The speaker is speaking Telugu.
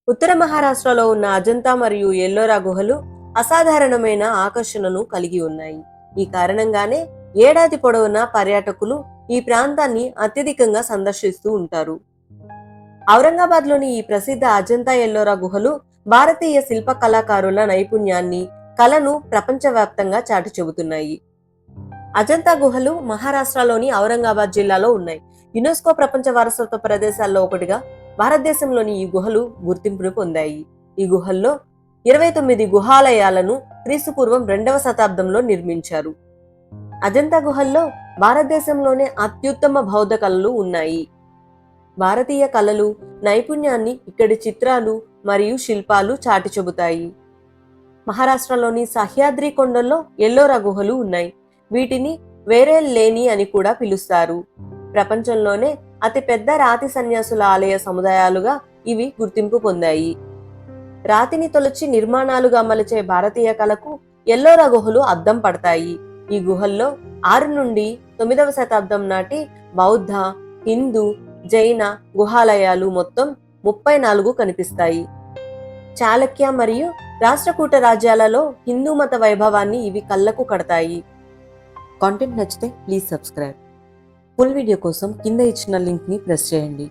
ఉత్తర మహారాష్ట్రలో ఉన్న అజంతా మరియు ఎల్లోరా గుహలు అసాధారణమైన ఆకర్షణను కలిగి ఉన్నాయి. ఈ కారణంగానే ఏడాది పొడవునా పర్యాటకులు ఈ ప్రాంతాన్ని అత్యధికంగా సందర్శిస్తూ ఉంటారు. ఔరంగాబాద్లోని ఈ ప్రసిద్ధ అజంతా ఎల్లోరా గుహలు భారతీయ శిల్ప కళాకారుల నైపుణ్యాన్ని, కళను ప్రపంచవ్యాప్తంగా చాటి చెబుతున్నాయి. అజంతా గుహలు మహారాష్ట్రలోని ఔరంగాబాద్ జిల్లాలో ఉన్నాయి. యునెస్కో ప్రపంచ వారసత్వ ప్రదేశాల్లో ఒకటిగా భారతదేశంలోని ఈ గుహలు గుర్తింపును పొందాయి. ఈ గుహల్లో 29 గుహాలయాలను క్రీస్తుపూర్వం 2వ శతాబ్దంలో నిర్మించారు. అజంతా గుహల్లో భారతదేశంలోనే అత్యుత్తమ బౌద్ధ కళలు ఉన్నాయి. భారతీయ కళలు, నైపుణ్యాన్ని ఇక్కడి చిత్రాలు మరియు శిల్పాలు చాటి చెబుతాయి. మహారాష్ట్రలోని సహ్యాద్రి కొండల్లో ఎల్లోరా గుహలు ఉన్నాయి. వీటిని వేరేల్లేని అని కూడా పిలుస్తారు. ప్రపంచంలోనే అతిపెద్ద రాతి సన్యాసుల ఆలయ సముదాయాలుగా ఇవి గుర్తింపు పొందాయి. రాతిని తొలచి నిర్మాణాలుగా మలిచే భారతీయ కళకు ఎల్లోరా గుహలు అద్దం పడతాయి. ఈ గుహల్లో 6 నుండి 9వ శతాబ్దం నాటి బౌద్ధ, హిందూ, జైన గుహాలయాలు మొత్తం 34 కనిపిస్తాయి. చాళక్య మరియు రాష్ట్రకూట రాజ్యాలలో హిందూ మత వైభవాన్ని ఇవి కళ్ళకు కడతాయి. కాంటెంట్ నచ్చితే ప్లీజ్ సబ్స్క్రైబ్. ఫుల్ వీడియో కోసం కింద ఇచ్చిన లింక్ ని ప్రెస్ చేయండి.